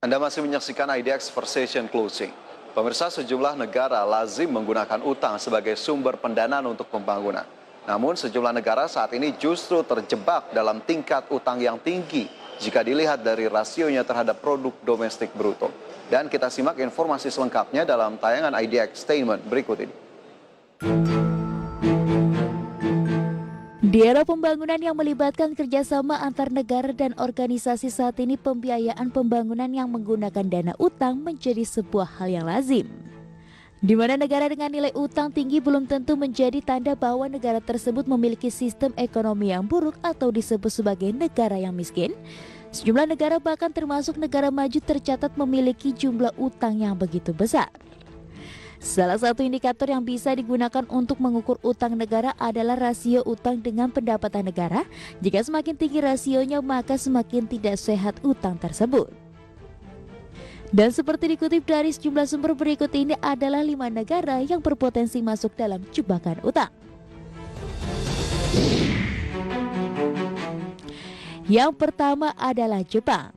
Anda masih menyaksikan IDX Conversation Closing. Pemirsa, sejumlah negara lazim menggunakan utang sebagai sumber pendanaan untuk pembangunan. Namun sejumlah negara saat ini justru terjebak dalam tingkat utang yang tinggi jika dilihat dari rasionya terhadap produk domestik bruto. Dan kita simak informasi selengkapnya dalam tayangan IDX Statement berikut ini. Di era pembangunan yang melibatkan kerjasama antar negara dan organisasi saat ini, pembiayaan pembangunan yang menggunakan dana utang menjadi sebuah hal yang lazim. Di mana negara dengan nilai utang tinggi belum tentu menjadi tanda bahwa negara tersebut memiliki sistem ekonomi yang buruk atau disebut sebagai negara yang miskin. Sejumlah negara bahkan termasuk negara maju tercatat memiliki jumlah utang yang begitu besar. Salah satu indikator yang bisa digunakan untuk mengukur utang negara adalah rasio utang dengan pendapatan negara. Jika semakin tinggi rasionya, maka semakin tidak sehat utang tersebut. Dan seperti dikutip dari sejumlah sumber berikut ini adalah 5 negara yang berpotensi masuk dalam jebakan utang. Yang pertama adalah Jepang.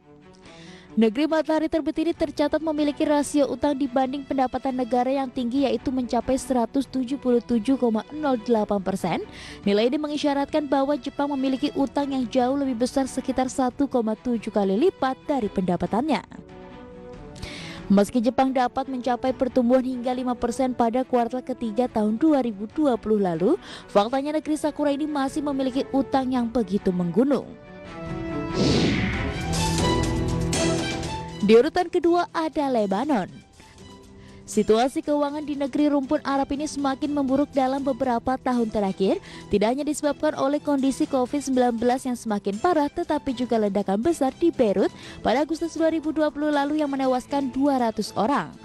Negeri matahari terbit ini tercatat memiliki rasio utang dibanding pendapatan negara yang tinggi, yaitu mencapai 177,08%. Nilai ini mengisyaratkan bahwa Jepang memiliki utang yang jauh lebih besar, sekitar 1,7 kali lipat dari pendapatannya. Meski Jepang dapat mencapai pertumbuhan hingga 5% pada kuartal ketiga tahun 2020 lalu, faktanya negeri Sakura ini masih memiliki utang yang begitu menggunung. Di urutan kedua ada Lebanon. Situasi keuangan di negeri rumpun Arab ini semakin memburuk dalam beberapa tahun terakhir, tidak hanya disebabkan oleh kondisi COVID-19 yang semakin parah, tetapi juga ledakan besar di Beirut pada Agustus 2020 lalu yang menewaskan 200 orang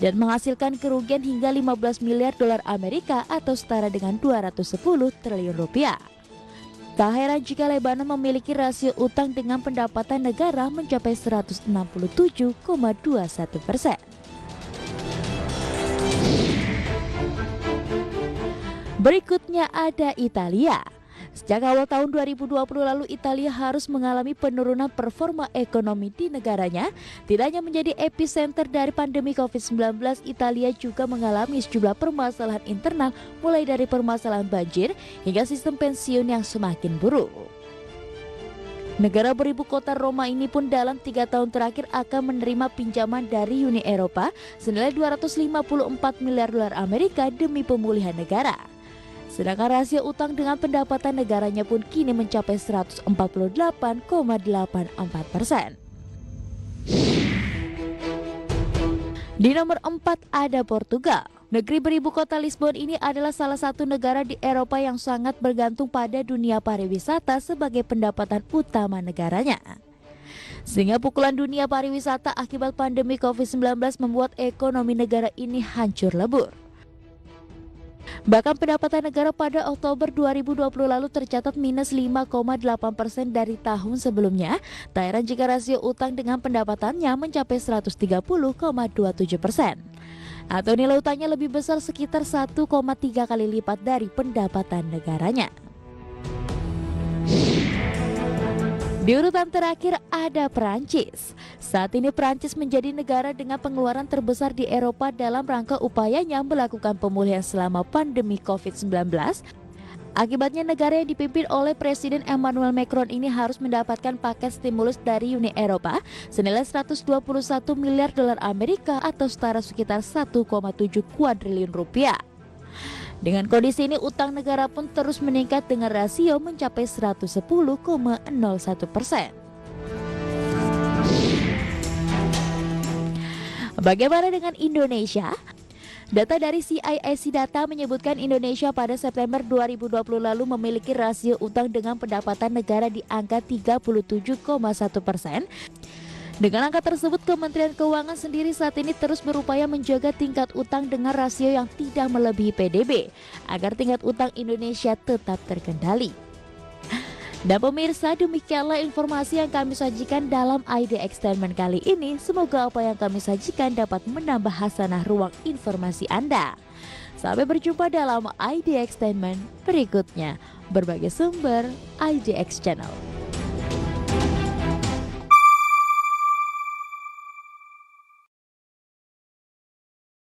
dan menghasilkan kerugian hingga 15 miliar dolar Amerika atau setara dengan 210 triliun rupiah. Tak heran jika Lebanon memiliki rasio utang dengan pendapatan negara mencapai 167,21%. Berikutnya ada Italia. Sejak awal tahun 2020 lalu, Italia harus mengalami penurunan performa ekonomi di negaranya. Tidak hanya menjadi epicenter dari pandemi COVID-19, Italia juga mengalami sejumlah permasalahan internal, mulai dari permasalahan banjir hingga sistem pensiun yang semakin buruk. Negara beribu kota Roma ini pun dalam 3 tahun terakhir akan menerima pinjaman dari Uni Eropa senilai 254 miliar dolar Amerika demi pemulihan negara. Sedangkan rasio utang dengan pendapatan negaranya pun kini mencapai 148,84%. Di nomor 4 ada Portugal. Negeri beribu kota Lisbon ini adalah salah satu negara di Eropa yang sangat bergantung pada dunia pariwisata sebagai pendapatan utama negaranya. Sehingga pukulan dunia pariwisata akibat pandemi COVID-19 membuat ekonomi negara ini hancur lebur. Bahkan pendapatan negara pada Oktober 2020 lalu tercatat minus 5,8% dari tahun sebelumnya. Tak heran jika rasio utang dengan pendapatannya mencapai 130,27%. Atau nilai utangnya lebih besar sekitar 1,3 kali lipat dari pendapatan negaranya. Di urutan terakhir ada Perancis. Saat ini Perancis menjadi negara dengan pengeluaran terbesar di Eropa dalam rangka upayanya melakukan pemulihan selama pandemi COVID-19. Akibatnya negara yang dipimpin oleh Presiden Emmanuel Macron ini harus mendapatkan paket stimulus dari Uni Eropa senilai 121 miliar dolar Amerika atau setara sekitar 1,7 kuadriliun rupiah. Dengan kondisi ini, utang negara pun terus meningkat dengan rasio mencapai 110,01%. Bagaimana dengan Indonesia? Data dari CIIC Data menyebutkan Indonesia pada September 2020 lalu memiliki rasio utang dengan pendapatan negara di angka 37,1%. Dengan angka tersebut, Kementerian Keuangan sendiri saat ini terus berupaya menjaga tingkat utang dengan rasio yang tidak melebihi PDB agar tingkat utang Indonesia tetap terkendali. Dan pemirsa, demikianlah informasi yang kami sajikan dalam IDX Statement kali ini. Semoga apa yang kami sajikan dapat menambah hasanah ruang informasi Anda. Sampai berjumpa dalam IDX Statement berikutnya. Berbagai sumber IDX Channel.